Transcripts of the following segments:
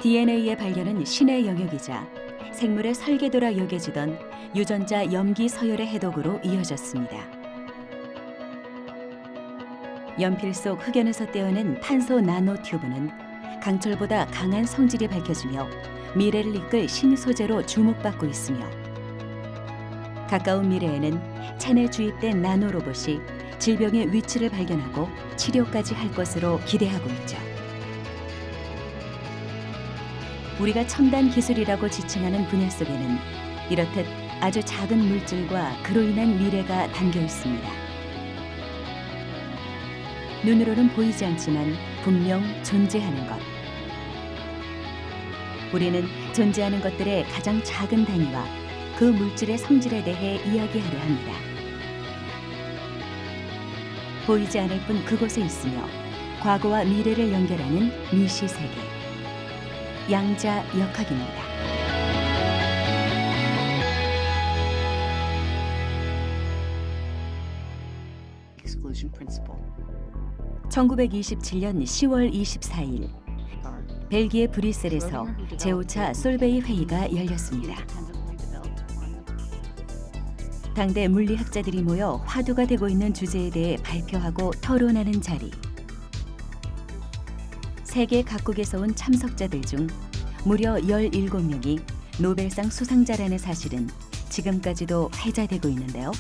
DNA의 발견은 신의 영역이자 생물의 설계도라 여겨지던 유전자 염기 서열의 해독으로 이어졌습니다. 연필 속 흑연에서 떼어낸 탄소 나노튜브는 강철보다 강한 성질이 밝혀지며 미래를 이끌 신소재로 주목받고 있으며 가까운 미래에는 체내 주입된 나노로봇이 질병의 위치를 발견하고 치료까지 할 것으로 기대하고 있죠. 우리가 첨단 기술이라고 지칭하는 분야 속에는 이렇듯 아주 작은 물질과 그로 인한 미래가 담겨 있습니다. 눈으로는 보이지 않지만 분명 존재하는 것. 우리는 존재하는 것들의 가장 작은 단위와 그 물질의 성질에 대해 이야기하려 합니다. 보이지 않을 뿐 그곳에 있으며 과거와 미래를 연결하는 미시세계. 양자역학입니다. Exclusion principle. 1927년 10월 24일 벨기에 브뤼셀에서 제5차 솔베이 회의가 열렸습니다. 당대 물리학자들이 모여 화두가 되고 있는 주제에 대해 발표하고 토론하는 자리. 세계 각국에서 온 참석자들 중 무려 17명이 노벨상 수상자라는 사실은 지금까지도 회자되고 있는데요.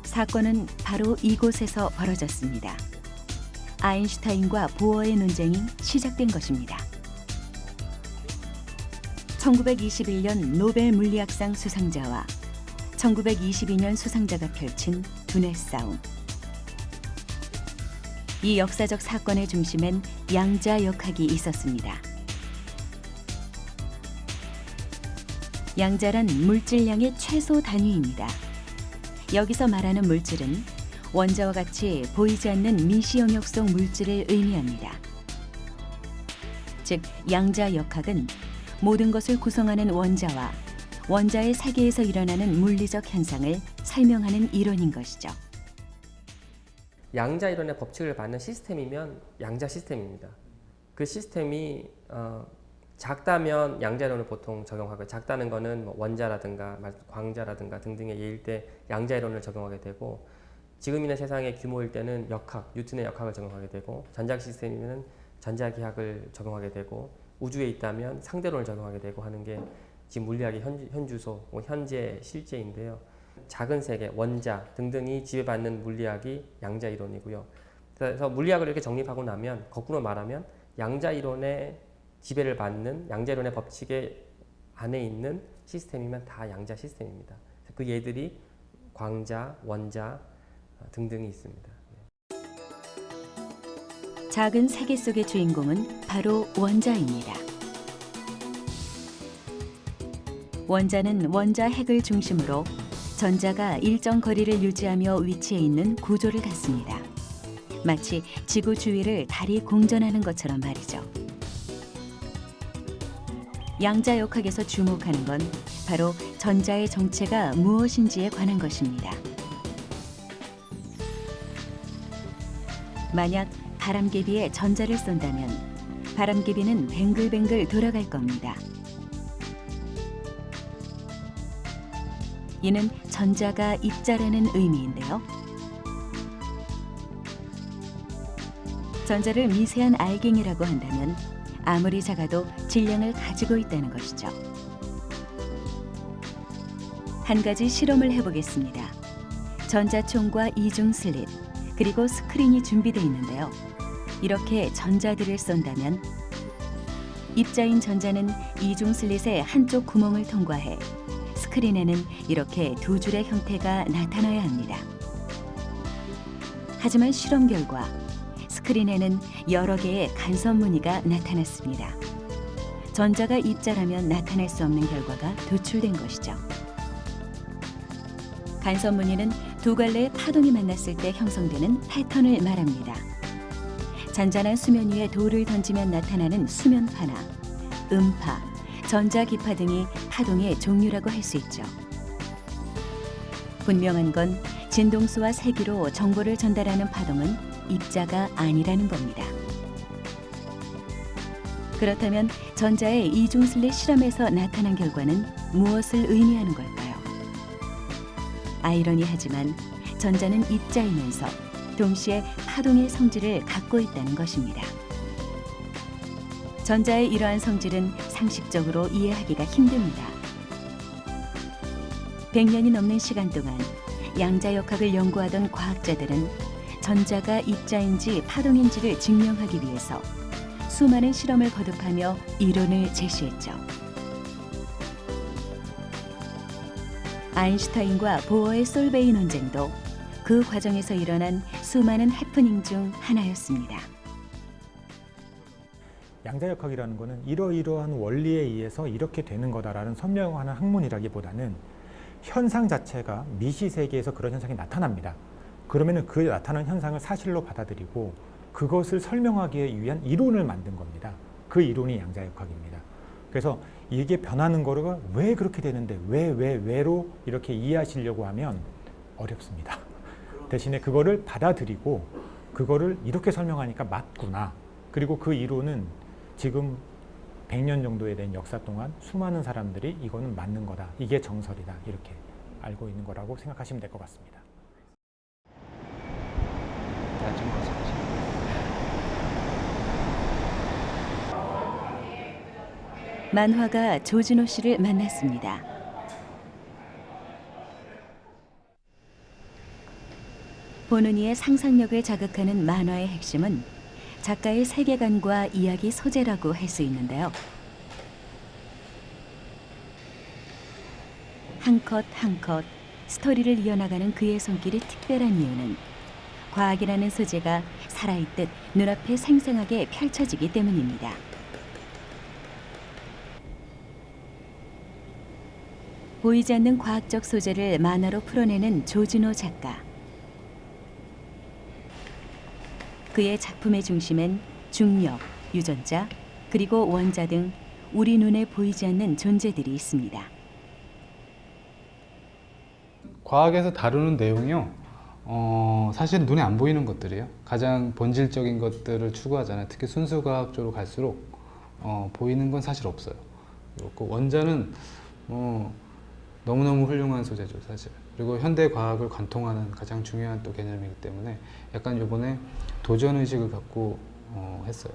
사건은 바로 이곳에서 벌어졌습니다. 아인슈타인과 보어의 논쟁이 시작된 것입니다. 1921년 노벨 물리학상 수상자와 1922년 수상자가 펼친 두뇌 싸움. 이 역사적 사건의 중심엔 양자역학이 있었습니다. 양자란 물질량의 최소 단위입니다. 여기서 말하는 물질은 원자와 같이 보이지 않는 미시 영역 속 물질을 의미합니다. 즉, 양자역학은 모든 것을 구성하는 원자와 원자의 세계에서 일어나는 물리적 현상을 설명하는 이론인 것이죠. 양자 이론의 법칙을 받는 시스템이면 양자 시스템입니다. 그 시스템이 작다면 양자 이론을 보통 적용하고, 작다는 거는 원자라든가 광자라든가 등등의 예일 때 양자 이론을 적용하게 되고, 지금 있는 세상의 규모일 때는 역학, 뉴턴의 역학을 적용하게 되고, 전자 시스템이면 전자기학을 적용하게 되고, 우주에 있다면 상대론을 적용하게 되고 하는 게 지금 물리학의 현주소, 현재 실제인데요. 작은 세계, 원자 등등이 지배받는 물리학이 양자 이론이고요. 그래서 물리학을 이렇게 정립하고 나면 거꾸로 말하면 양자 이론의 지배를 받는 양자 이론의 법칙의 안에 있는 시스템이면 다 양자 시스템입니다. 그 예들이 광자, 원자 등등이 있습니다. 작은 세계 속의 주인공은 바로 원자입니다. 원자는 원자 핵을 중심으로 전자가 일정 거리를 유지하며 위치해 있는 구조를 갖습니다. 마치 지구 주위를 달이 공전하는 것처럼 말이죠. 양자역학에서 주목하는 건 바로 전자의 정체가 무엇인지에 관한 것입니다. 만약 바람개비에 전자를 쏜다면 바람개비는 뱅글뱅글 돌아갈 겁니다. 이는 전자가 입자라는 의미인데요. 전자를 미세한 알갱이라고 한다면 아무리 작아도 질량을 가지고 있다는 것이죠. 한 가지 실험을 해보겠습니다. 전자총과 이중 슬릿, 그리고 스크린이 준비되어 있는데요. 이렇게 전자들을 쏜다면 입자인 전자는 이중 슬릿의 한쪽 구멍을 통과해 스크린에는 이렇게 두 줄의 형태가 나타나야 합니다. 하지만 실험 결과 스크린에는 여러 개의 간섭 무늬가 나타났습니다. 전자가 입자라면 나타날 수 없는 결과가 도출된 것이죠. 간섭 무늬는 두 갈래의 파동이 만났을 때 형성되는 패턴을 말합니다. 잔잔한 수면 위에 돌을 던지면 나타나는 수면파나 음파, 전자기파 등이 파동의 종류라고 할 수 있죠. 분명한 건 진동수와 세기로 정보를 전달하는 파동은 입자가 아니라는 겁니다. 그렇다면 전자의 이중슬릿 실험에서 나타난 결과는 무엇을 의미하는 걸까요? 아이러니하지만 전자는 입자이면서 동시에 파동의 성질을 갖고 있다는 것입니다. 전자의 이러한 성질은 상식적으로 이해하기가 힘듭니다. 100년이 넘는 시간 동안 양자역학을 연구하던 과학자들은 전자가 입자인지 파동인지를 증명하기 위해서 수많은 실험을 거듭하며 이론을 제시했죠. 아인슈타인과 보어의 솔베이 논쟁도 그 과정에서 일어난 수많은 해프닝 중 하나였습니다. 양자역학이라는 것은 이러이러한 원리에 의해서 이렇게 되는 거다라는 설명하는 학문이라기보다는 현상 자체가 미시 세계에서 그런 현상이 나타납니다. 그러면 그 나타난 현상을 사실로 받아들이고 그것을 설명하기 위한 이론을 만든 겁니다. 그 이론이 양자역학입니다. 그래서 이게 변하는 거가 왜 그렇게 되는데 왜로 이렇게 이해하시려고 하면 어렵습니다. 대신에 그거를 받아들이고 그거를 이렇게 설명하니까 맞구나. 그리고 그 이론은 지금 100년 정도에 대한 역사 동안 수많은 사람들이 이거는 맞는 거다. 이게 정설이다. 이렇게 알고 있는 거라고 생각하시면 될 것 같습니다. 만화가 조진호 씨를 만났습니다. 보는 이의 상상력을 자극하는 만화의 핵심은 작가의 세계관과 이야기 소재라고 할 수 있는데요. 한 컷 한 컷 스토리를 이어나가는 그의 손길이 특별한 이유는 과학이라는 소재가 살아있듯 눈앞에 생생하게 펼쳐지기 때문입니다. 보이지 않는 과학적 소재를 만화로 풀어내는 조진호 작가. 그의 작품의 중심엔 중력, 유전자, 그리고 원자 등 우리 눈에 보이지 않는 존재들이 있습니다. 과학에서 다루는 내용이요. 사실 눈에 안 보이는 것들이에요. 가장 본질적인 것들을 추구하잖아요. 특히 순수과학 쪽으로 갈수록 보이는 건 사실 없어요. 그렇고 원자는 너무너무 훌륭한 소재죠, 사실. 그리고 현대 과학을 관통하는 가장 중요한 또 개념이기 때문에 약간 이번에 도전의식을 갖고 했어요.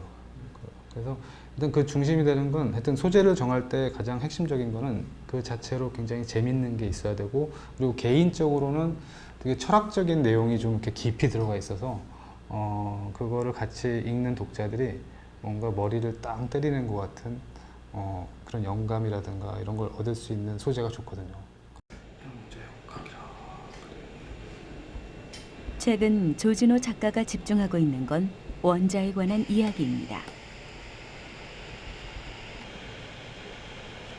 그래서 일단 그 중심이 되는 건 하여튼 소재를 정할 때 가장 핵심적인 거는 그 자체로 굉장히 재밌는 게 있어야 되고, 그리고 개인적으로는 되게 철학적인 내용이 좀 이렇게 깊이 들어가 있어서 그거를 같이 읽는 독자들이 뭔가 머리를 땅 때리는 것 같은 그런 영감이라든가 이런 걸 얻을 수 있는 소재가 좋거든요. 최근 조진호 작가가 집중하고 있는 건 원자에 관한 이야기입니다.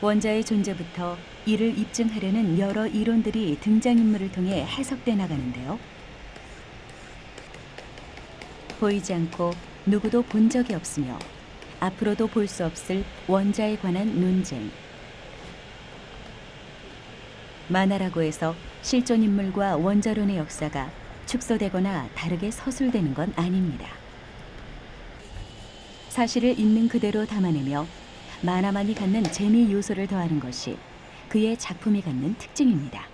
원자의 존재부터 이를 입증하려는 여러 이론들이 등장인물을 통해 해석돼 나가는데요. 보이지 않고 누구도 본 적이 없으며 앞으로도 볼 수 없을 원자에 관한 논쟁. 만화라고 해서 실존 인물과 원자론의 역사가 축소되거나 다르게 서술되는 건 아닙니다. 사실을 있는 그대로 담아내며 만화만이 갖는 재미 요소를 더하는 것이 그의 작품이 갖는 특징입니다.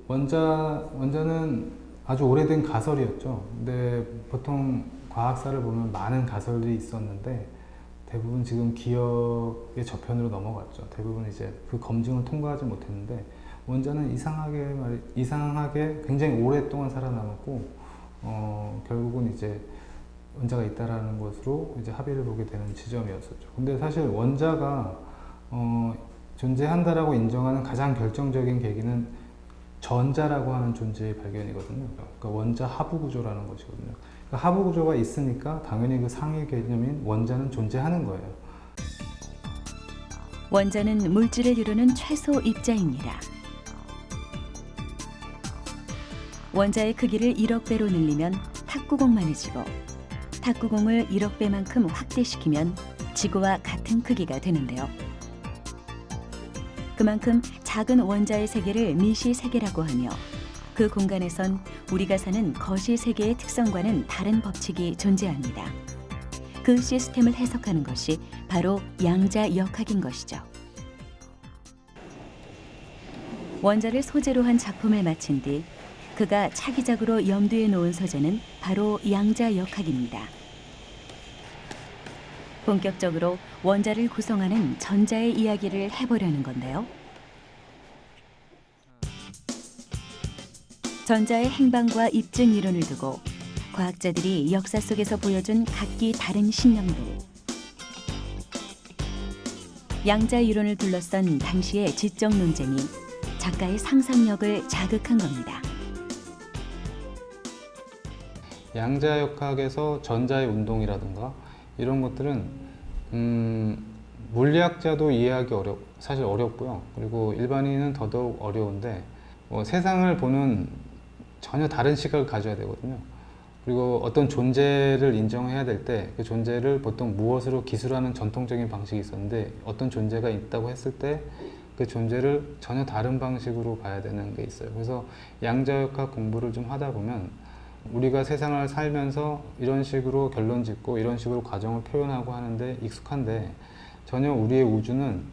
원자는 아주 오래된 가설이었죠. 근데 보통 과학사를 보면 많은 가설이 있었는데 대부분 지금 기억의 저편으로 넘어갔죠. 대부분 이제 그 검증을 통과하지 못했는데 원자는 이상하게 굉장히 오랫동안 살아남았고 결국은 이제 원자가 있다라는 것으로 이제 합의를 보게 되는 지점이었었죠. 근데 사실 원자가 존재한다라고 인정하는 가장 결정적인 계기는 전자라고 하는 존재의 발견이거든요. 그러니까 원자 하부 구조라는 것이거든요. 그러니까 하부 구조가 있으니까 당연히 그 상위 개념인 원자는 존재하는 거예요. 원자는 물질을 이루는 최소 입자입니다. 원자의 크기를 1억 배로 늘리면 탁구공만해지고 탁구공을 1억 배만큼 확대시키면 지구와 같은 크기가 되는데요. 그만큼 작은 원자의 세계를 미시 세계라고 하며 그 공간에선 우리가 사는 거시 세계의 특성과는 다른 법칙이 존재합니다. 그 시스템을 해석하는 것이 바로 양자역학인 것이죠. 원자를 소재로 한 작품을 마친 뒤 그가 차기작으로 염두에 놓은 소재는 바로 양자역학입니다. 본격적으로 원자를 구성하는 전자의 이야기를 해보려는 건데요. 전자의 행방과 입증 이론을 두고 과학자들이 역사 속에서 보여준 각기 다른 신념들, 양자 이론을 둘러싼 당시의 지적 논쟁이 작가의 상상력을 자극한 겁니다. 양자역학에서 전자의 운동이라든가 이런 것들은 물리학자도 이해하기 사실 어렵고요. 그리고 일반인은 더더욱 어려운데 세상을 보는 전혀 다른 시각을 가져야 되거든요. 그리고 어떤 존재를 인정해야 될 때 그 존재를 보통 무엇으로 기술하는 전통적인 방식이 있었는데 어떤 존재가 있다고 했을 때 그 존재를 전혀 다른 방식으로 봐야 되는 게 있어요. 그래서 양자역학 공부를 좀 하다 보면 우리가 세상을 살면서 이런 식으로 결론 짓고 이런 식으로 과정을 표현하고 하는데 익숙한데 전혀 우리의 우주는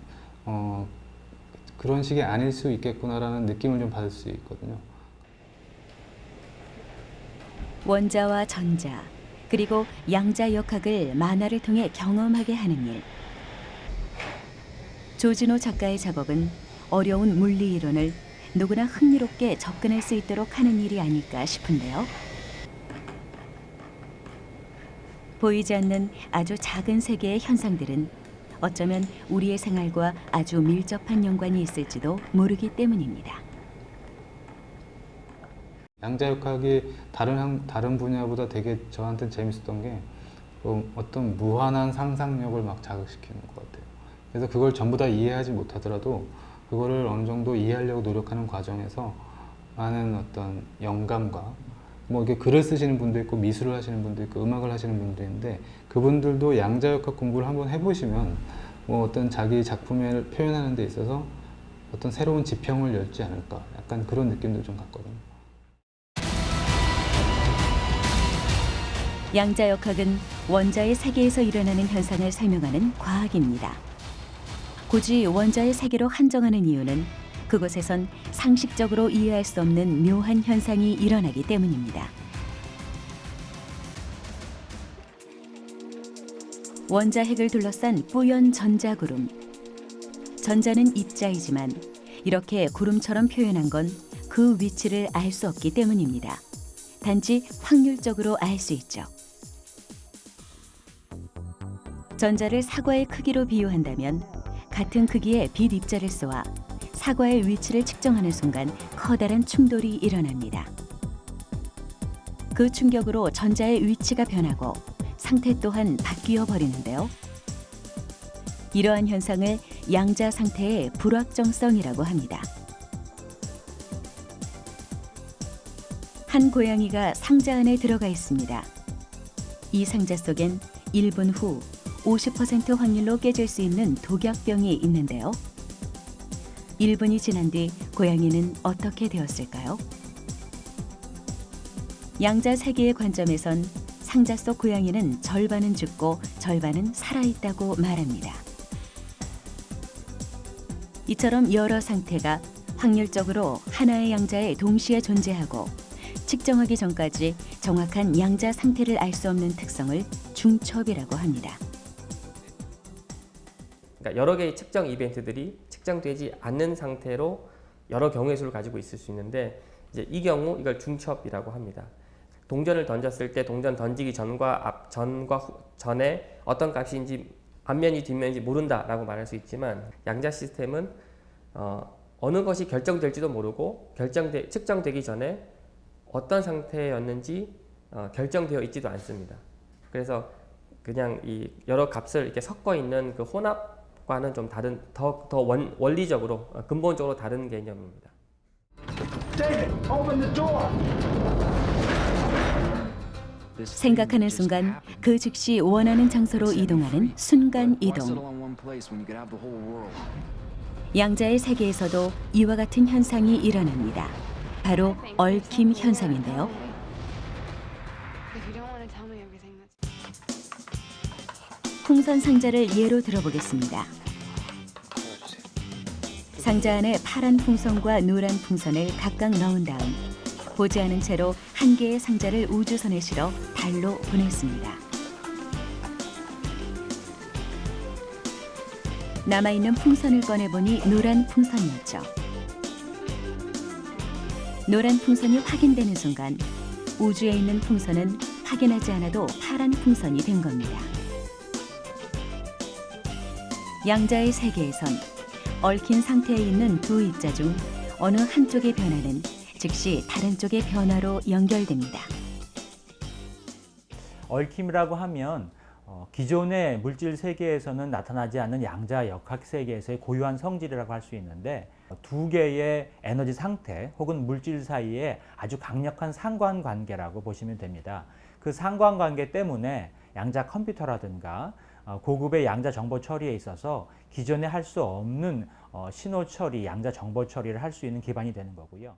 그런 식이 아닐 수 있겠구나라는 느낌을 좀 받을 수 있거든요. 원자와 전자, 그리고 양자역학을 만화를 통해 경험하게 하는 일. 조진호 작가의 작업은 어려운 물리 이론을 누구나 흥미롭게 접근할 수 있도록 하는 일이 아닐까 싶은데요. 보이지 않는 아주 작은 세계의 현상들은 어쩌면 우리의 생활과 아주 밀접한 연관이 있을지도 모르기 때문입니다. 양자역학이 다른 분야보다 되게 저한테는 재밌었던 게 어떤 무한한 상상력을 막 자극시키는 것 같아요. 그래서 그걸 전부 다 이해하지 못하더라도 그거를 어느 정도 이해하려고 노력하는 과정에서 많은 어떤 영감과 이렇게 글을 쓰시는 분도 있고 미술을 하시는 분도 있고 음악을 하시는 분도 있는데 그분들도 양자역학 공부를 한번 해보시면 어떤 자기 작품을 표현하는 데 있어서 어떤 새로운 지평을 열지 않을까 약간 그런 느낌도 좀 갖거든요. 양자역학은 원자의 세계에서 일어나는 현상을 설명하는 과학입니다. 굳이 원자의 세계로 한정하는 이유는 그곳에선 상식적으로 이해할 수 없는 묘한 현상이 일어나기 때문입니다. 원자핵을 둘러싼 뿌연 전자구름. 전자는 입자이지만 이렇게 구름처럼 표현한 건 그 위치를 알 수 없기 때문입니다. 단지 확률적으로 알 수 있죠. 전자를 사과의 크기로 비유한다면 같은 크기의 빛 입자를 쏘아 사과의 위치를 측정하는 순간 커다란 충돌이 일어납니다. 그 충격으로 전자의 위치가 변하고 상태 또한 바뀌어 버리는데요. 이러한 현상을 양자 상태의 불확정성이라고 합니다. 한 고양이가 상자 안에 들어가 있습니다. 이 상자 속엔 1분 후 50% 확률로 깨질 수 있는 독약병이 있는데요. 1분이 지난 뒤 고양이는 어떻게 되었을까요? 양자 세계의 관점에선 상자 속 고양이는 절반은 죽고 절반은 살아있다고 말합니다. 이처럼 여러 상태가 확률적으로 하나의 양자에 동시에 존재하고 측정하기 전까지 정확한 양자 상태를 알 수 없는 특성을 중첩이라고 합니다. 그러니까 여러 개의 측정 이벤트들이 측정되지 않는 상태로 여러 경우의 수를 가지고 있을 수 있는데 이제 이 경우 이걸 중첩이라고 합니다. 동전을 던졌을 때 동전 던지기 전과 전에 어떤 값인지 앞면이 뒷면인지 모른다라고 말할 수 있지만 양자 시스템은 어느 것이 결정될지도 모르고 측정되기 전에 어떤 상태였는지 결정되어 있지도 않습니다. 그래서 그냥 이 여러 값을 이렇게 섞어 있는 그 혼합과는 좀 다른 더 원리적으로 근본적으로 다른 개념입니다. David, open the door. 생각하는 순간 그 즉시 원하는 장소로 이동하는 순간 이동. 양자의 세계에서도 이와 같은 현상이 일어납니다. 바로 얽힘 현상인데요. 풍선 상자를 예로 들어보겠습니다. 상자 안에 파란 풍선과 노란 풍선을 각각 넣은 다음 보지 않은 채로 한 개의 상자를 우주선에 실어 달로 보냈습니다. 남아있는 풍선을 꺼내보니 노란 풍선이었죠. 노란 풍선이 확인되는 순간 우주에 있는 풍선은 확인하지 않아도 파란 풍선이 된 겁니다. 양자의 세계에선 얽힌 상태에 있는 두 입자 중 어느 한쪽의 변화는 즉시 다른 쪽의 변화로 연결됩니다. 얽힘이라고 하면 기존의 물질 세계에서는 나타나지 않는 양자 역학 세계에서의 고유한 성질이라고 할 수 있는데 두 개의 에너지 상태 혹은 물질 사이에 아주 강력한 상관관계라고 보시면 됩니다. 그 상관관계 때문에 양자 컴퓨터라든가 고급의 양자 정보 처리에 있어서 기존에 할 수 없는 신호 처리, 양자 정보 처리를 할 수 있는 기반이 되는 거고요.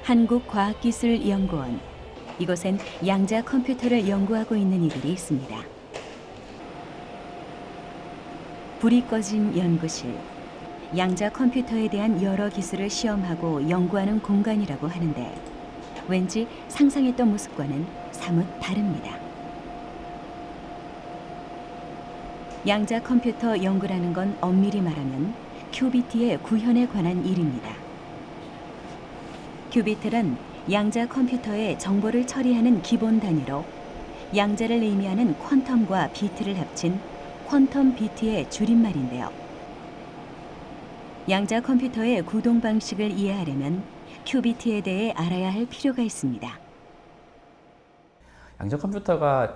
한국과학기술연구원. 이곳엔 양자 컴퓨터를 연구하고 있는 이들이 있습니다. 불이 꺼진 연구실. 양자 컴퓨터에 대한 여러 기술을 시험하고 연구하는 공간이라고 하는데 왠지 상상했던 모습과는 사뭇 다릅니다. 양자 컴퓨터 연구라는 건 엄밀히 말하면 큐비트의 구현에 관한 일입니다. 큐비트란 양자 컴퓨터의 정보를 처리하는 기본 단위로 양자를 의미하는 퀀텀과 비트를 합친 퀀텀 비트의 줄임말인데요. 양자 컴퓨터의 구동 방식을 이해하려면 큐비트에 대해 알아야 할 필요가 있습니다. 양자 컴퓨터가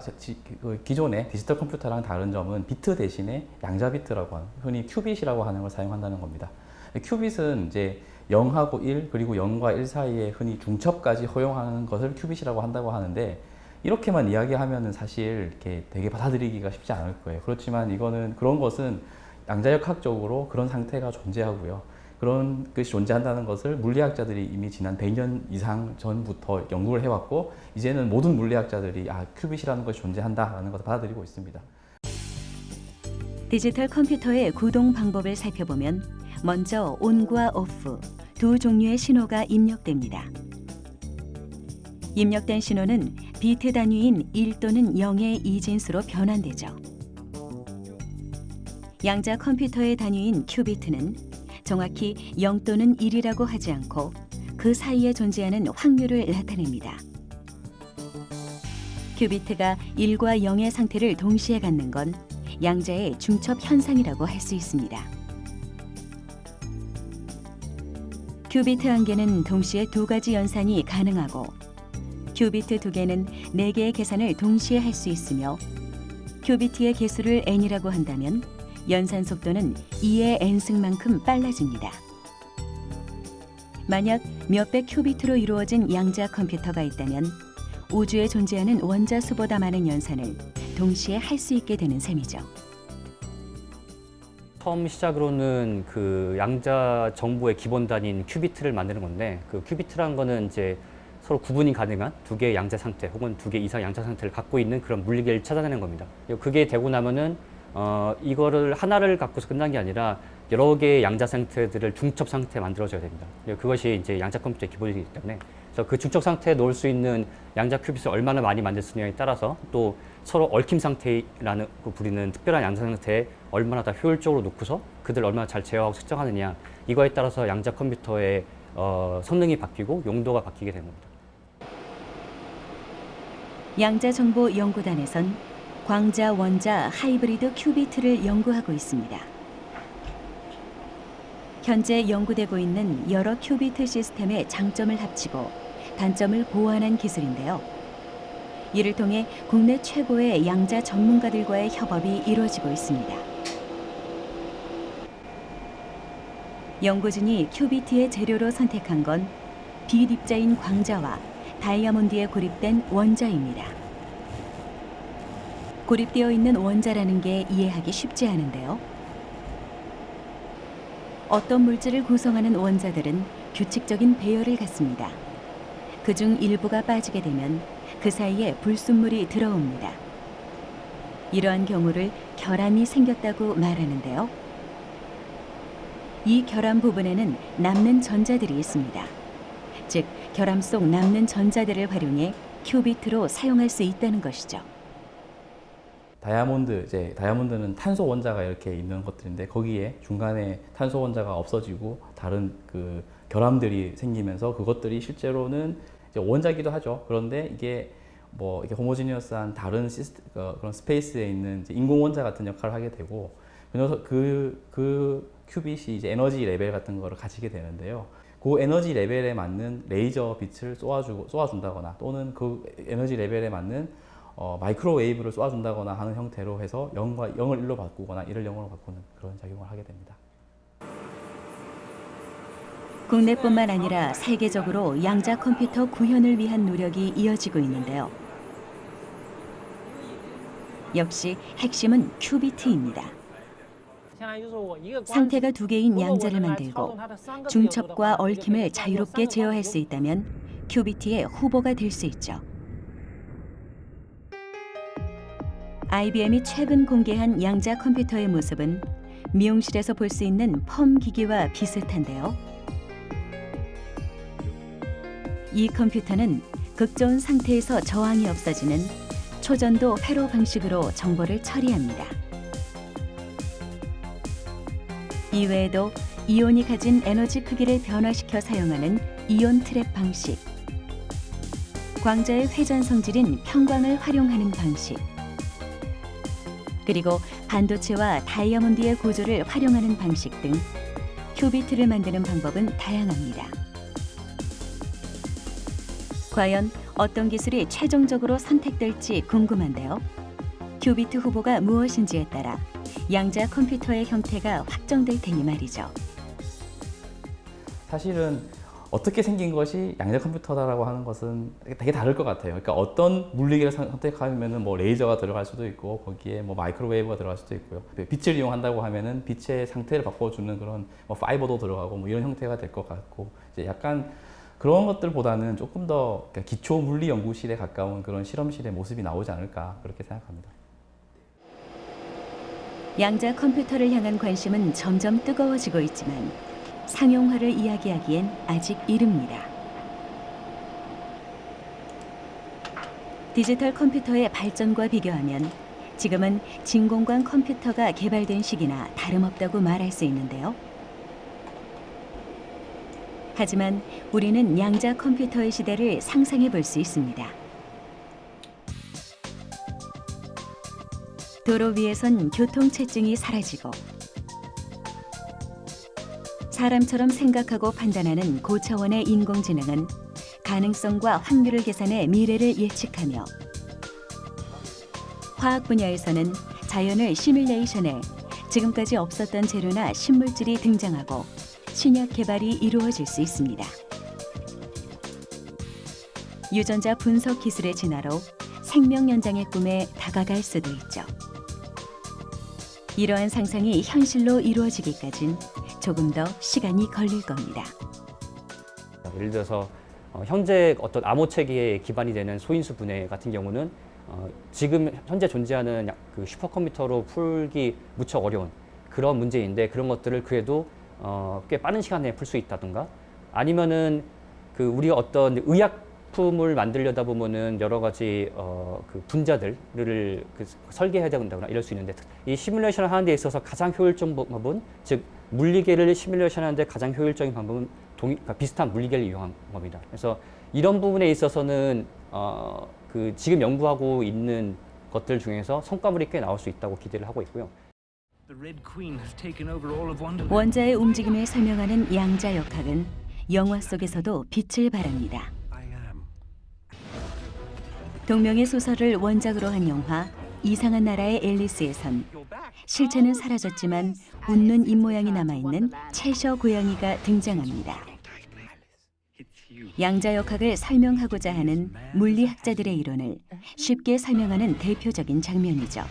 기존의 디지털 컴퓨터랑 다른 점은 비트 대신에 양자 비트라고 하는, 흔히 큐빗이라고 하는 걸 사용한다는 겁니다. 큐빗은 이제 0하고 1 그리고 0과 1 사이에 흔히 중첩까지 허용하는 것을 큐빗이라고 한다고 하는데 이렇게만 이야기하면은 사실 이렇게 되게 받아들이기가 쉽지 않을 거예요. 그렇지만 그런 것은 양자역학적으로 그런 상태가 존재하고요. 그런 것이 존재한다는 것을 물리학자들이 이미 지난 100년 이상 전부터 연구를 해왔고 이제는 모든 물리학자들이 큐빗이라는 것이 존재한다라는 것을 받아들이고 있습니다. 디지털 컴퓨터의 구동 방법을 살펴보면 먼저 온과 오프 두 종류의 신호가 입력됩니다. 입력된 신호는 비트 단위인 1 또는 0의 이진수로 변환되죠. 양자 컴퓨터의 단위인 큐비트는 정확히 0 또는 1이라고 하지 않고 그 사이에 존재하는 확률을 나타냅니다. 큐비트가 1과 0의 상태를 동시에 갖는 건 양자의 중첩 현상이라고 할 수 있습니다. 큐비트 한 개는 동시에 두 가지 연산이 가능하고 큐비트 두 개는 4개의 계산을 동시에 할 수 있으며 큐비트의 개수를 n이라고 한다면 연산 속도는 2의 n승만큼 빨라집니다. 만약 몇백 큐비트로 이루어진 양자 컴퓨터가 있다면 우주에 존재하는 원자 수보다 많은 연산을 동시에 할 수 있게 되는 셈이죠. 처음 시작으로는 그 양자 정보의 기본 단위인 큐비트를 만드는 건데 그 큐비트라는 거는 이제 서로 구분이 가능한 두 개의 양자 상태 혹은 두 개 이상 양자 상태를 갖고 있는 그런 물리계를 찾아내는 겁니다. 그게 되고 나면은 이거를 하나를 갖고서 끝난 게 아니라 여러 개의 양자 상태들을 중첩 상태에 만들어줘야 됩니다. 그것이 이제 양자 컴퓨터의 기본이기 때문에 그래서 그 중첩 상태에 놓을 수 있는 양자 큐빗을 얼마나 많이 만들 수 있냐에 따라서 또 서로 얽힘 상태라는 부리는 특별한 양자 상태에 얼마나 더 효율적으로 놓고서 그들을 얼마나 잘 제어하고 측정하느냐 이거에 따라서 양자 컴퓨터의 성능이 바뀌고 용도가 바뀌게 되는 겁니다. 양자정보연구단에선 광자, 원자, 하이브리드 큐비트를 연구하고 있습니다. 현재 연구되고 있는 여러 큐비트 시스템의 장점을 합치고 단점을 보완한 기술인데요. 이를 통해 국내 최고의 양자 전문가들과의 협업이 이루어지고 있습니다. 연구진이 큐비트의 재료로 선택한 건 비입자인 광자와 다이아몬드에 고립된 원자입니다. 고립되어 있는 원자라는 게 이해하기 쉽지 않은데요. 어떤 물질을 구성하는 원자들은 규칙적인 배열을 갖습니다. 그중 일부가 빠지게 되면 그 사이에 불순물이 들어옵니다. 이러한 경우를 결함이 생겼다고 말하는데요. 이 결함 부분에는 남는 전자들이 있습니다. 즉, 결함 속 남는 전자들을 활용해 큐비트로 사용할 수 있다는 것이죠. 다이아몬드는 탄소 원자가 이렇게 있는 것들인데 거기에 중간에 탄소 원자가 없어지고 다른 그 결함들이 생기면서 그것들이 실제로는 이제 원자기도 하죠. 그런데 이게 뭐 이렇게 호모지니어스한 다른 그런 스페이스에 있는 이제 인공 원자 같은 역할을 하게 되고, 그래서 그 큐빗이 이제 에너지 레벨 같은 거를 가지게 되는데요. 그 에너지 레벨에 맞는 레이저 빛을 쏘아준다거나 또는 그 에너지 레벨에 맞는 마이크로웨이브를 쏘아준다거나 하는 형태로 해서 0과 0을 1로 바꾸거나 1을 0으로 바꾸는 그런 작용을 하게 됩니다. 국내뿐만 아니라 세계적으로 양자 컴퓨터 구현을 위한 노력이 이어지고 있는데요. 역시 핵심은 큐비트입니다. 상태가 두 개인 양자를 만들고 중첩과 얽힘을 자유롭게 제어할 수 있다면 큐비트의 후보가 될 수 있죠. IBM이 최근 공개한 양자 컴퓨터의 모습은 미용실에서 볼 수 있는 펌 기기와 비슷한데요. 이 컴퓨터는 극저온 상태에서 저항이 없어지는 초전도 회로 방식으로 정보를 처리합니다. 이외에도 이온이 가진 에너지 크기를 변화시켜 사용하는 이온 트랩 방식, 광자의 회전 성질인 평광을 활용하는 방식, 그리고 반도체와 다이아몬드의 고조를 활용하는 방식 등 큐비트를 만드는 방법은 다양합니다. 과연 어떤 기술이 최종적으로 선택될지 궁금한데요. 큐비트 후보가 무엇인지에 따라 양자 컴퓨터의 형태가 확정될 테니 말이죠. 사실은 어떻게 생긴 것이 양자 컴퓨터다라고 하는 것은 되게 다를 것 같아요. 그러니까 어떤 물리기를 선택하면은 뭐 레이저가 들어갈 수도 있고 거기에 뭐 마이크로웨이브가 들어갈 수도 있고요. 빛을 이용한다고 하면은 빛의 상태를 바꿔주는 그런 뭐 파이버도 들어가고 뭐 이런 형태가 될 것 같고, 이제 약간 그런 것들보다는 조금 더 기초 물리 연구실에 가까운 그런 실험실의 모습이 나오지 않을까 그렇게 생각합니다. 양자 컴퓨터를 향한 관심은 점점 뜨거워지고 있지만 상용화를 이야기하기엔 아직 이릅니다. 디지털 컴퓨터의 발전과 비교하면 지금은 진공관 컴퓨터가 개발된 시기나 다름없다고 말할 수 있는데요. 하지만 우리는 양자 컴퓨터의 시대를 상상해 볼 수 있습니다. 도로 위에선 교통체증이 사라지고 사람처럼 생각하고 판단하는 고차원의 인공지능은 가능성과 확률을 계산해 미래를 예측하며, 화학 분야에서는 자연을 시뮬레이션해 지금까지 없었던 재료나 신물질이 등장하고 신약 개발이 이루어질 수 있습니다. 유전자 분석 기술의 진화로 생명 연장의 꿈에 다가갈 수도 있죠. 이러한 상상이 현실로 이루어지기까진 조금 더 시간이 걸릴 겁니다. 예를 들어서 현재 어떤 암호 체계에 기반이 되는 소인수 분해 같은 경우는 지금 현재 존재하는 그 슈퍼컴퓨터로 풀기 무척 어려운 그런 문제인데, 그런 것들을 그래도 꽤 빠른 시간 내에 풀 수 있다든가, 아니면은 그 우리가 어떤 의약품을 만들려다 보면은 여러 가지 그 분자들을 설계해야 된다거나 이럴 수 있는데, 이 시뮬레이션을 하는 데 있어서 가장 효율적인 방법은, 즉 물리계를 시뮬레이션하는 데 가장 효율적인 방법은 그러니까 비슷한 물리계를 이용한 겁니다. 그래서 이런 부분에 있어서는 그 지금 연구하고 있는 것들 중에서 성과물이 꽤 나올 수 있다고 기대를 하고 있고요. 원자의 움직임을 설명하는 양자 역학은 영화 속에서도 빛을 발합니다. 동명의 소설을 원작으로 한 영화 이상한 나라의 앨리스에선 실체는 사라졌지만 웃는 입모양이 남아있는 채셔 고양이가 등장합니다. 양자 역학을 설명하고자 하는 물리학자들의 이론을 쉽게 설명하는 대표적인 장면이죠.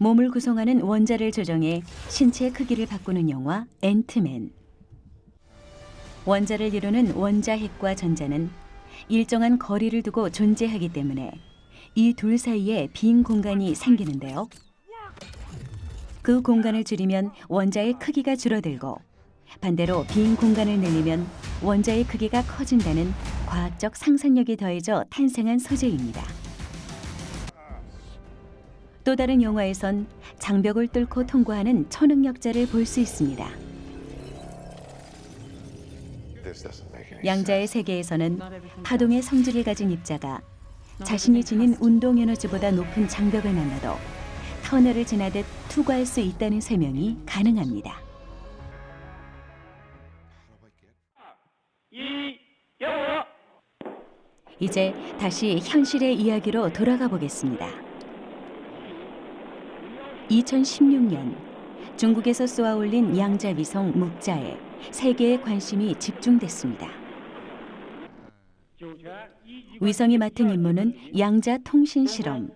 몸을 구성하는 원자를 조정해 신체 크기를 바꾸는 영화 앤트맨. 원자를 이루는 원자핵과 전자는 일정한 거리를 두고 존재하기 때문에 이 둘 사이에 빈 공간이 생기는데요. 그 공간을 줄이면 원자의 크기가 줄어들고 반대로 빈 공간을 늘리면 원자의 크기가 커진다는 과학적 상상력이 더해져 탄생한 소재입니다. 또 다른 영화에선 장벽을 뚫고 통과하는 초능력자를 볼 수 있습니다. 양자의 세계에서는 파동의 성질을 가진 입자가 자신이 지닌 운동 에너지보다 높은 장벽을 만나도 터널을 지나듯 투과할 수 있다는 설명이 가능합니다. 이제 다시 현실의 이야기로 돌아가 보겠습니다. 2016년 중국에서 쏘아올린 양자 위성 묵자에 세계의 관심이 집중됐습니다. 위성이 맡은 임무는 양자 통신 실험.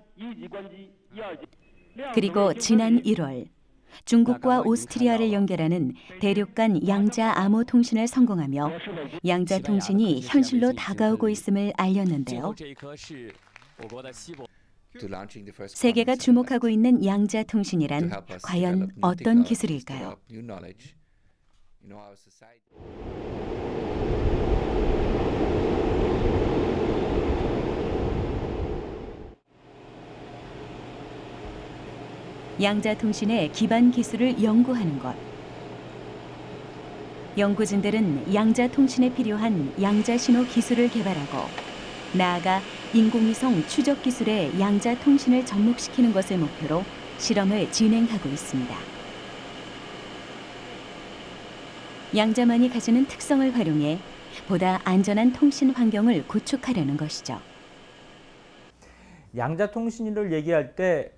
그리고 지난 1월 중국과 오스트리아를 연결하는 대륙간 양자 암호 통신을 성공하며 양자 통신이 현실로 다가오고 있음을 알렸는데요. 세계가 주목하고 있는 양자 통신이란 과연 어떤 기술일까요? 양자 통신의 기반 기술을 연구하는 것. 연구진들은 양자 통신에 필요한 양자 신호 기술을 개발하고 나아가 인공위성 추적 기술의 양자 통신을 접목시키는 것을 목표로 실험을 진행하고 있습니다. 양자만이 가지는 특성을 활용해 보다 안전한 통신 환경을 구축하려는 것이죠. 양자 통신을 얘기할 때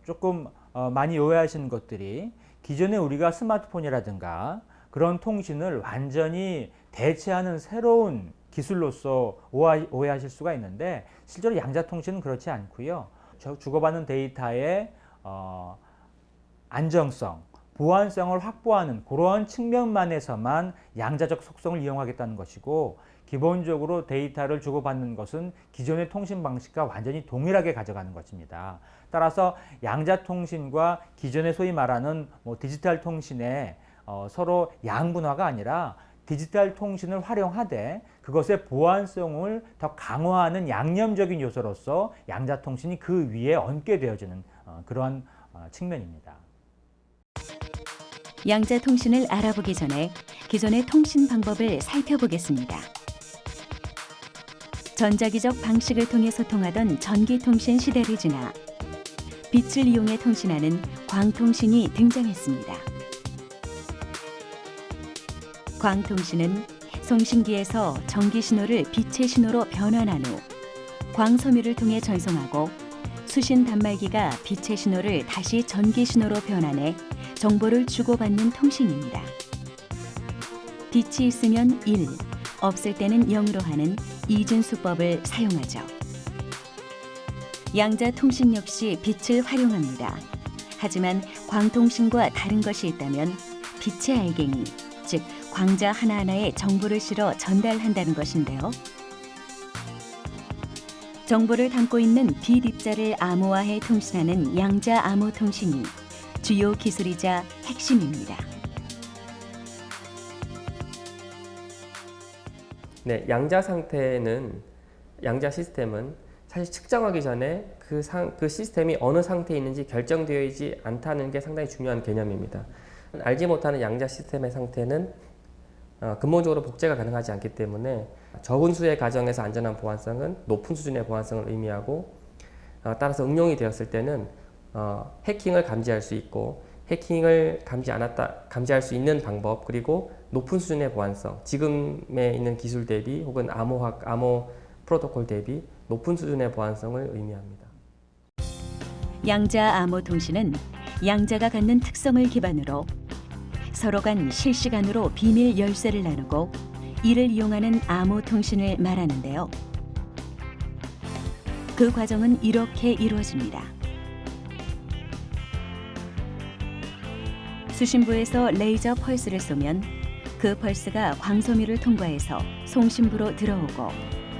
조금 많이 오해하시는 것들이 기존에 우리가 스마트폰이라든가 그런 통신을 완전히 대체하는 새로운 기술로서 오해하실 수가 있는데 실제로 양자 통신은 그렇지 않고요. 주고받는 데이터의 안정성, 보안성을 확보하는 그러한 측면만에서만 양자적 속성을 이용하겠다는 것이고 기본적으로 데이터를 주고받는 것은 기존의 통신 방식과 완전히 동일하게 가져가는 것입니다. 따라서 양자 통신과 기존의 소위 말하는 디지털 통신의 서로 양분화가 아니라 디지털 통신을 활용하되 그것의 보안성을 더 강화하는 양념적인 요소로서 양자 통신이 그 위에 얹게 되어지는 그러한 측면입니다. 양자 통신을 알아보기 전에 기존의 통신 방법을 살펴보겠습니다. 전자기적 방식을 통해 소통하던 전기통신 시대를 지나 빛을 이용해 통신하는 광통신이 등장했습니다. 광통신은 송신기에서 전기 신호를 빛의 신호로 변환한 후 광섬유를 통해 전송하고 수신 단말기가 빛의 신호를 다시 전기 신호로 변환해 정보를 주고받는 통신입니다. 빛이 있으면 1, 없을 때는 0으로 하는 이진수법을 사용하죠. 양자 통신 역시 빛을 활용합니다. 하지만 광통신과 다른 것이 있다면 빛의 알갱이, 즉 광자 하나하나에 정보를 실어 전달한다는 것인데요. 정보를 담고 있는 빛 입자를 암호화해 통신하는 양자 암호 통신이 주요 기술이자 핵심입니다. 네, 양자 상태는 양자 시스템은 사실 측정하기 전에 그 시스템이 어느 상태에 있는지 결정되어 있지 않다는 게 상당히 중요한 개념입니다. 알지 못하는 양자 시스템의 상태는 근본적으로 복제가 가능하지 않기 때문에 적은 수의 가정에서 안전한 보안성은 높은 수준의 보안성을 의미하고 따라서 응용이 되었을 때는 해킹을 감지할 수 있고 해킹을 감지할 수 있는 방법 그리고 높은 수준의 보안성 지금에 있는 기술 대비 혹은 암호 프로토콜 대비 높은 수준의 보안성을 의미합니다. 양자 암호 통신은 양자가 갖는 특성을 기반으로 서로 간 실시간으로 비밀 열쇠를 나누고 이를 이용하는 암호 통신을 말하는데요. 그 과정은 이렇게 이루어집니다. 수신부에서 레이저 펄스를 쏘면 그 펄스가 광섬유를 통과해서 송신부로 들어오고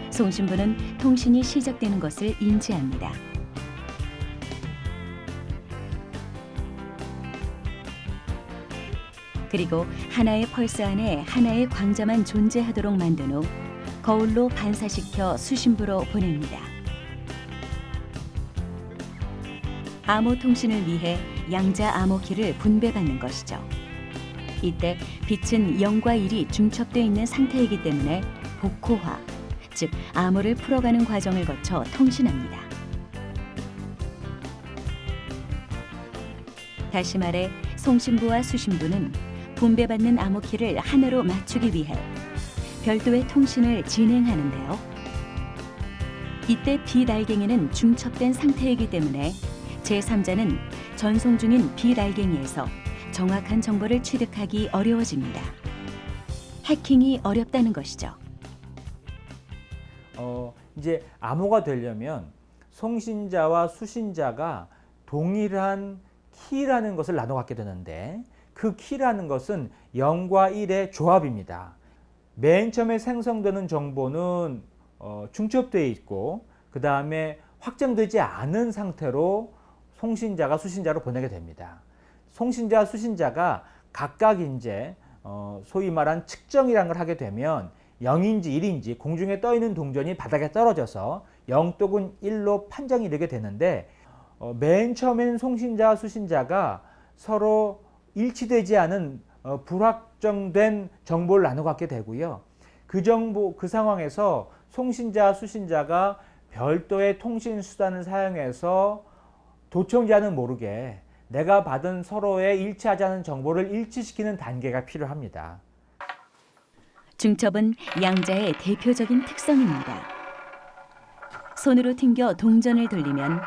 송신부는 통신이 시작되는 것을 인지합니다. 그리고 하나의 펄스 안에 하나의 광자만 존재하도록 만든 후 거울로 반사시켜 수신부로 보냅니다. 암호 통신을 위해 양자 암호키를 분배받는 것이죠. 이때 빛은 0과 1이 중첩되어 있는 상태이기 때문에 복호화, 즉 암호를 풀어가는 과정을 거쳐 통신합니다. 다시 말해 송신부와 수신부는 분배받는 암호키를 하나로 맞추기 위해 별도의 통신을 진행하는데요. 이때 B달갱이는 중첩된 상태이기 때문에 제3자는 전송 중인 B달갱이에서 정확한 정보를 취득하기 어려워집니다. 해킹이 어렵다는 것이죠. 이제 암호가 되려면 송신자와 수신자가 동일한 키라는 것을 나눠 갖게 되는데 그 키라는 것은 0과 1의 조합입니다. 맨 처음에 생성되는 정보는 중첩되어 있고 그 다음에 확정되지 않은 상태로 송신자가 수신자로 보내게 됩니다. 송신자, 수신자가 각각 이제 소위 말한 측정이라는 걸 하게 되면 0인지 1인지 공중에 떠 있는 동전이 바닥에 떨어져서 0 또는 1로 판정이 되게 되는데 맨 처음에는 송신자와 수신자가 서로 일치되지 않은 불확정된 정보를 나눠 갖게 되고요. 그 상황에서 송신자, 수신자가 별도의 통신 수단을 사용해서 도청자는 모르게 내가 받은 서로의 일치하지 않은 정보를 일치시키는 단계가 필요합니다. 중첩은 양자의 대표적인 특성입니다. 손으로 튕겨 동전을 돌리면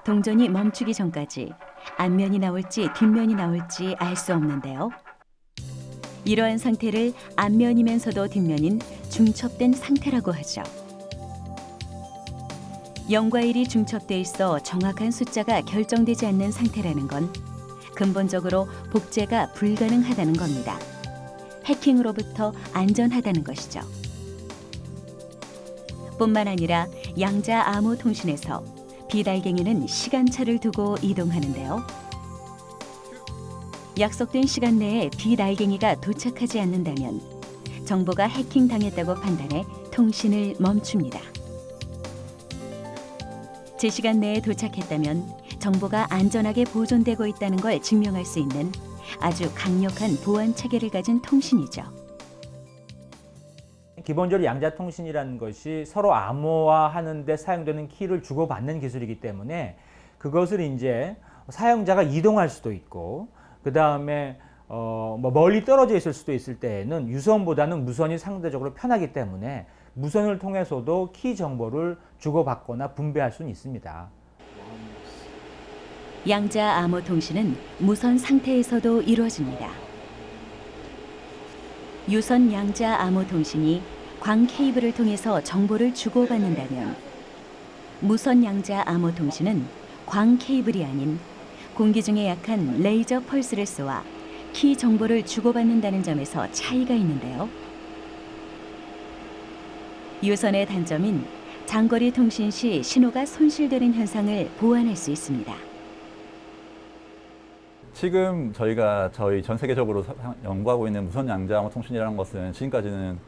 동전이 멈추기 전까지 앞면이 나올지 뒷면이 나올지 알 수 없는데요. 이러한 상태를 앞면이면서도 뒷면인 중첩된 상태라고 하죠. 0과 1이 중첩돼 있어 정확한 숫자가 결정되지 않는 상태라는 건 근본적으로 복제가 불가능하다는 겁니다. 해킹으로부터 안전하다는 것이죠. 뿐만 아니라 양자 암호 통신에서 B달갱이는 시간차를 두고 이동하는데요. 약속된 시간 내에 B달갱이가 도착하지 않는다면 정보가 해킹당했다고 판단해 통신을 멈춥니다. 제 시간 내에 도착했다면 정보가 안전하게 보존되고 있다는 걸 증명할 수 있는 아주 강력한 보안 체계를 가진 통신이죠. 기본적으로 양자통신이라는 것이 서로 암호화하는 데 사용되는 키를 주고받는 기술이기 때문에 그것을 이제 사용자가 이동할 수도 있고 그 다음에 멀리 떨어져 있을 수도 있을 때에는 유선보다는 무선이 상대적으로 편하기 때문에 무선을 통해서도 키 정보를 주고받거나 분배할 수는 있습니다. 양자 암호 통신은 무선 상태에서도 이루어집니다. 유선 양자 암호 통신이 광 케이블을 통해서 정보를 주고받는다면 무선 양자 암호 통신은 광 케이블이 아닌 공기 중에 약한 레이저 펄스를 쏘아 키 정보를 주고받는다는 점에서 차이가 있는데요. 유선의 단점인 장거리 통신 시 신호가 손실되는 현상을 보완할 수 있습니다. 지금 저희 전 세계적으로 연구하고 있는 무선 양자 통신이라는 것은 지금까지는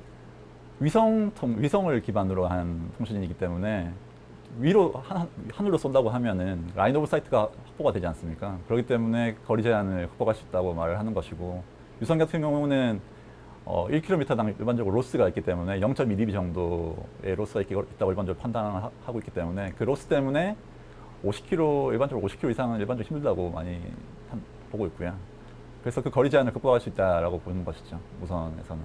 위성을 기반으로 한 통신이기 때문에 하늘로 쏜다고 하면은 라인 오브 사이트가 확보가 되지 않습니까? 그렇기 때문에 거리 제한을 극복할 수 있다고 말을 하는 것이고 유선 같은 경우는 1km당 일반적으로 로스가 있기 때문에 0.1dB 정도의 로스가 있다고 일반적으로 판단을 하고 있기 때문에 그 로스 때문에 50km, 일반적으로 50km 이상은 일반적으로 힘들다고 많이 보고 있고요. 그래서 그 거리 제한을 극복할 수 있다라고 보는 것이죠, 무선에서는.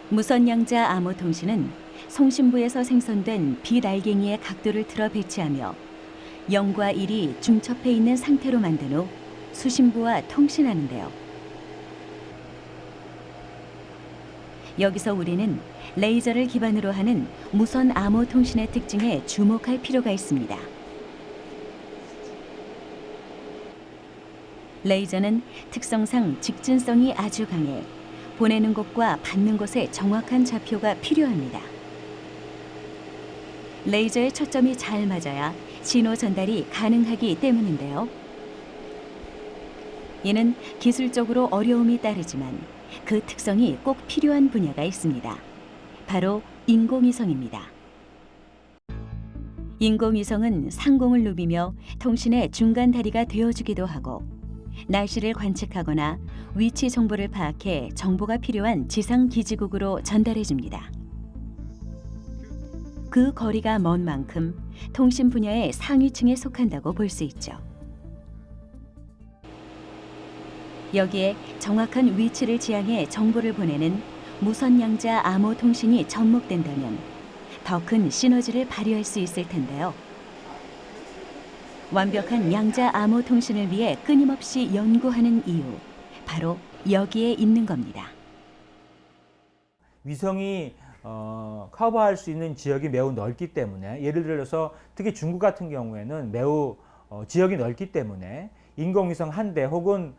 무선 양자 암호 통신은 송신부에서 생성된 B달갱이의 각도를 틀어 배치하며 0과 1이 중첩해 있는 상태로 만든 후 수신부와 통신하는데요. 여기서 우리는 레이저를 기반으로 하는 무선 암호 통신의 특징에 주목할 필요가 있습니다. 레이저는 특성상 직진성이 아주 강해 보내는 곳과 받는 곳의 정확한 좌표가 필요합니다. 레이저의 초점이 잘 맞아야 신호 전달이 가능하기 때문인데요. 이는 기술적으로 어려움이 따르지만 그 특성이 꼭 필요한 분야가 있습니다. 바로 인공위성입니다. 인공위성은 상공을 누비며 통신의 중간 다리가 되어주기도 하고 날씨를 관측하거나 위치 정보를 파악해 정보가 필요한 지상 기지국으로 전달해줍니다. 그 거리가 먼 만큼 통신 분야의 상위층에 속한다고 볼 수 있죠. 여기에 정확한 위치를 지향해 정보를 보내는 무선 양자 암호 통신이 접목된다면 더 큰 시너지를 발휘할 수 있을 텐데요. 완벽한 양자 암호 통신을 위해 끊임없이 연구하는 이유, 바로 여기에 있는 겁니다. 위성이 커버할 수 있는 지역이 매우 넓기 때문에, 예를 들어서 특히 중국 같은 경우에는 매우 지역이 넓기 때문에 인공위성 한 대 혹은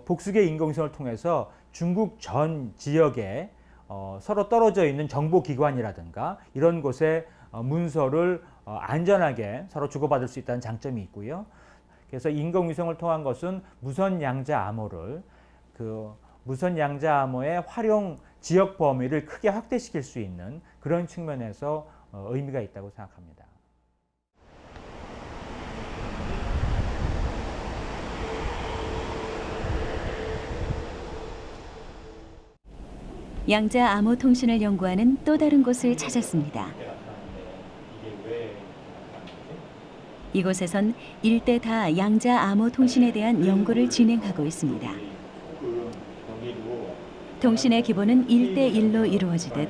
복수의 인공위성을 통해서 중국 전 지역에 서로 떨어져 있는 정보기관이라든가 이런 곳에 문서를 안전하게 서로 주고받을 수 있다는 장점이 있고요. 그래서 인공위성을 통한 것은 무선 양자 암호를 무선 양자 암호의 활용 지역 범위를 크게 확대시킬 수 있는 그런 측면에서 의미가 있다고 생각합니다. 양자 암호 통신을 연구하는 또 다른 곳을 찾았습니다. 이곳에선 일대다 양자 암호 통신에 대한 연구를 진행하고 있습니다. 통신의 기본은 1대1로 이루어지듯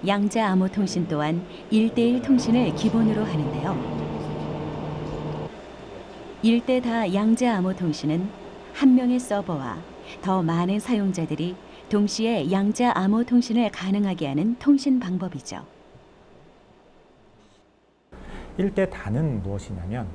양자 암호 통신 또한 1대1 통신을 기본으로 하는데요. 1대다 양자 암호 통신은 한 명의 서버와 더 많은 사용자들이 동시에 양자 암호 통신을 가능하게 하는 통신 방법이죠. 1대다는 무엇이냐면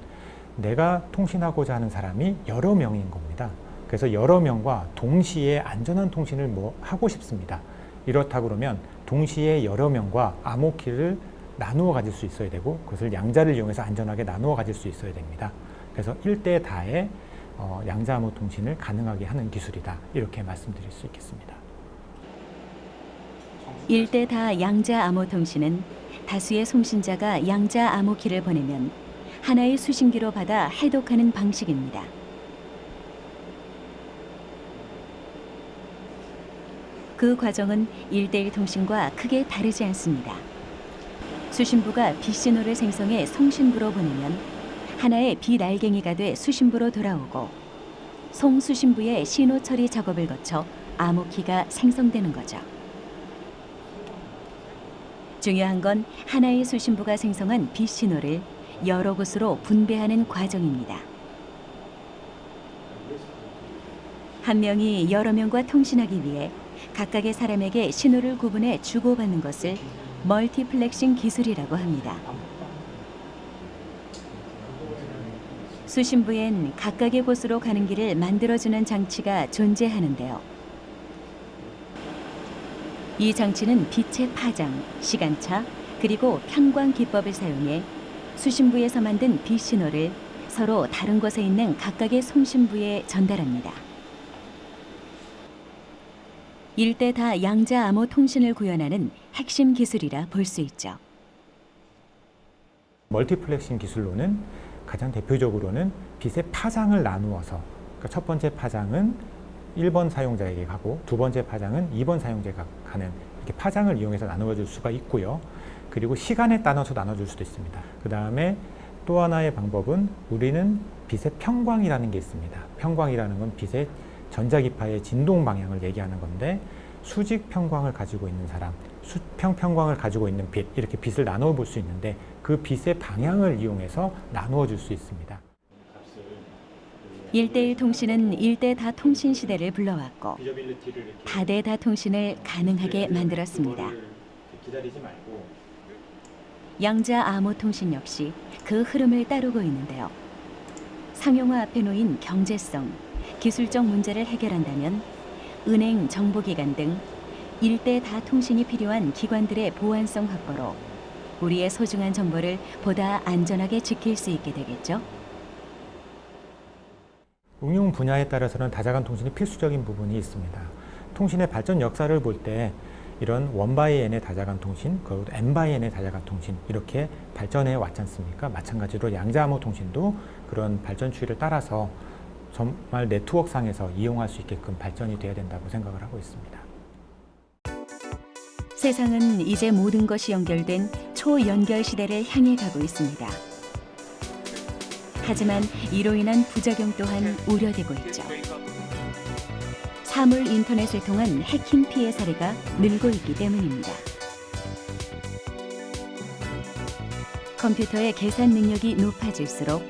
내가 통신하고자 하는 사람이 여러 명인 겁니다. 그래서 여러 명과 동시에 안전한 통신을 하고 싶습니다. 이렇다 그러면 동시에 여러 명과 암호키를 나누어 가질 수 있어야 되고 그것을 양자를 이용해서 안전하게 나누어 가질 수 있어야 됩니다. 그래서 1대다의 양자 암호 통신을 가능하게 하는 기술이다. 이렇게 말씀드릴 수 있겠습니다. 1대다 양자 암호 통신은 다수의 송신자가 양자 암호키를 보내면 하나의 수신기로 받아 해독하는 방식입니다. 그 과정은 1대1 통신과 크게 다르지 않습니다. 수신부가 비신호를 생성해 송신부로 보내면 하나의 비날갱이가 돼 수신부로 돌아오고 송수신부의 신호 처리 작업을 거쳐 암호키가 생성되는 거죠. 중요한 건 하나의 수신부가 생성한 비신호를 여러 곳으로 분배하는 과정입니다. 한 명이 여러 명과 통신하기 위해 각각의 사람에게 신호를 구분해 주고받는 것을 멀티플렉싱 기술이라고 합니다. 수신부엔 각각의 곳으로 가는 길을 만들어주는 장치가 존재하는데요. 이 장치는 빛의 파장, 시간차, 그리고 편광 기법을 사용해 수신부에서 만든 빛신호를 서로 다른 곳에 있는 각각의 송신부에 전달합니다. 1대다 양자 암호 통신을 구현하는 핵심 기술이라 볼 수 있죠. 멀티플렉싱 기술로는 가장 대표적으로는 빛의 파장을 나누어서 그러니까 첫 번째 파장은 1번 사용자에게 가고 두 번째 파장은 2번 사용자가 가는 이렇게 파장을 이용해서 나누어줄 수가 있고요. 그리고 시간에 따라서 나눠줄 수도 있습니다. 그 다음에 또 하나의 방법은 우리는 빛의 편광이라는 게 있습니다. 편광이라는 건 빛의 전자기파의 진동 방향을 얘기하는 건데 수직 편광을 가지고 있는 사람, 수평 편광을 가지고 있는 빛 이렇게 빛을 나누어 볼 수 있는데 그 빛의 방향을 이용해서 나누어 줄 수 있습니다. 1대1 통신은 1대다 통신 시대를 불러왔고 다대다 통신을 가능하게 만들었습니다. 양자 암호 통신 역시 그 흐름을 따르고 있는데요. 상용화 앞에 놓인 경제성, 기술적 문제를 해결한다면 은행, 정보기관 등 일대 다 통신이 필요한 기관들의 보안성 확보로 우리의 소중한 정보를 보다 안전하게 지킬 수 있게 되겠죠. 응용 분야에 따라서는 다자간 통신이 필수적인 부분이 있습니다. 통신의 발전 역사를 볼 때 이런 원바이N의 다자간 통신, 그리고 N바이N의 다자간 통신 이렇게 발전해 왔지 않습니까? 마찬가지로 양자암호 통신도 그런 발전 추이를 따라서 정말 네트워크상에서 이용할 수 있게끔 발전이 돼야 된다고 생각을 하고 있습니다. 세상은 이제 모든 것이 연결된 초연결 시대를 향해 가고 있습니다. 하지만 이로 인한 부작용 또한 우려되고 있죠. 사물 인터넷을 통한 해킹 피해 사례가 늘고 있기 때문입니다. 컴퓨터의 계산 능력이 높아질수록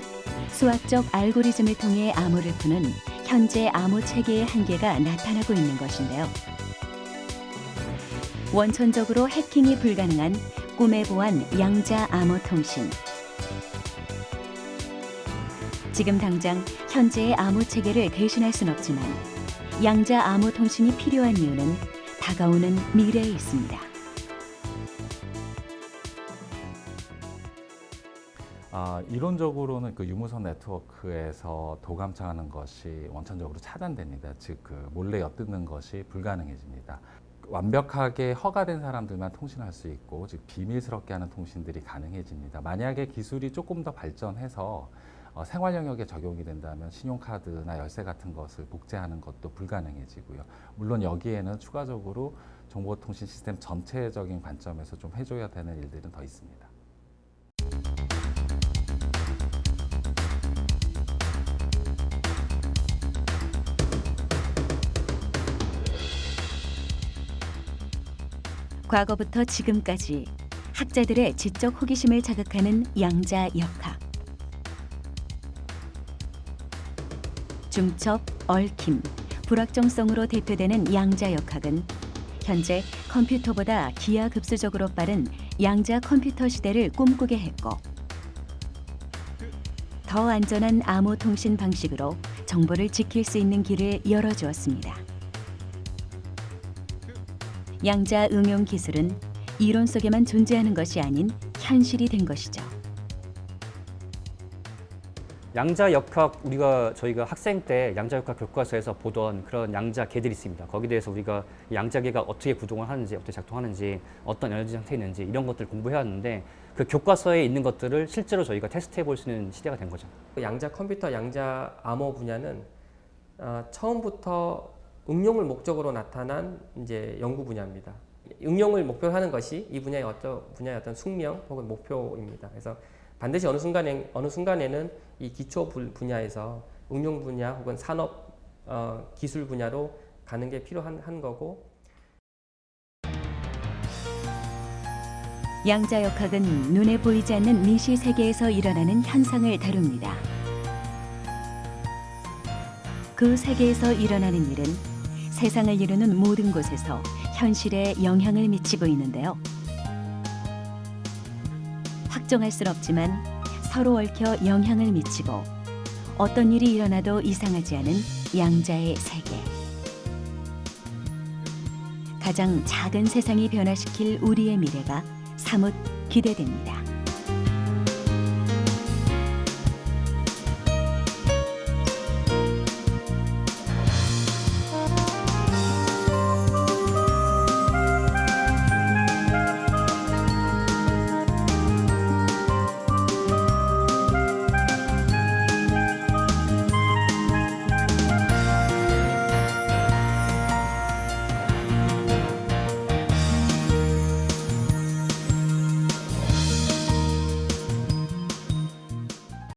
수학적 알고리즘을 통해 암호를 푸는 현재 암호 체계의 한계가 나타나고 있는 것인데요. 원천적으로 해킹이 불가능한 꿈에 보한 양자 암호 통신. 지금 당장 현재의 암호 체계를 대신할 순 없지만 양자 암호 통신이 필요한 이유는 다가오는 미래에 있습니다. 이론적으로는 그 유무선 네트워크에서 도감청하는 것이 원천적으로 차단됩니다. 즉, 그 몰래 엿듣는 것이 불가능해집니다. 완벽하게 허가된 사람들만 통신할 수 있고, 즉 비밀스럽게 하는 통신들이 가능해집니다. 만약에 기술이 조금 더 발전해서 생활 영역에 적용이 된다면 신용카드나 열쇠 같은 것을 복제하는 것도 불가능해지고요. 물론 여기에는 추가적으로 정보통신 시스템 전체적인 관점에서 좀 해줘야 되는 일들은 더 있습니다. 과거부터 지금까지 학자들의 지적 호기심을 자극하는 양자 역학. 중첩, 얽힘, 불확정성으로 대표되는 양자 역학은 현재 컴퓨터보다 기하급수적으로 빠른 양자 컴퓨터 시대를 꿈꾸게 했고, 더 안전한 암호 통신 방식으로 정보를 지킬 수 있는 길을 열어주었습니다. 양자 응용 기술은 이론 속에만 존재하는 것이 아닌 현실이 된 것이죠. 양자 역학 저희가 학생 때 양자 역학 교과서에서 보던 그런 양자 계들이 있습니다. 거기에 대해서 우리가 양자계가 어떻게 구동을 하는지, 어떻게 작동하는지, 어떤 에너지 상태에 있는지 이런 것들을 공부해 왔는데 그 교과서에 있는 것들을 실제로 저희가 테스트해 볼 수 있는 시대가 된 거죠. 양자 컴퓨터, 양자 암호 분야는 처음부터 응용을 목적으로 나타난 이제 연구 분야입니다. 응용을 목표로 하는 것이 이 분야의 어떤 숙명 혹은 목표입니다. 그래서 반드시 어느 순간에는 이 기초 분야에서 응용 분야 혹은 산업 기술 분야로 가는 게 필요한 거고. 양자 역학은 눈에 보이지 않는 미시 세계에서 일어나는 현상을 다룹니다. 그 세계에서 일어나는 일은 세상을 이루는 모든 곳에서 현실에 영향을 미치고 있는데요. 확정할 순 없지만 서로 얽혀 영향을 미치고 어떤 일이 일어나도 이상하지 않은 양자의 세계. 가장 작은 세상이 변화시킬 우리의 미래가 사뭇 기대됩니다.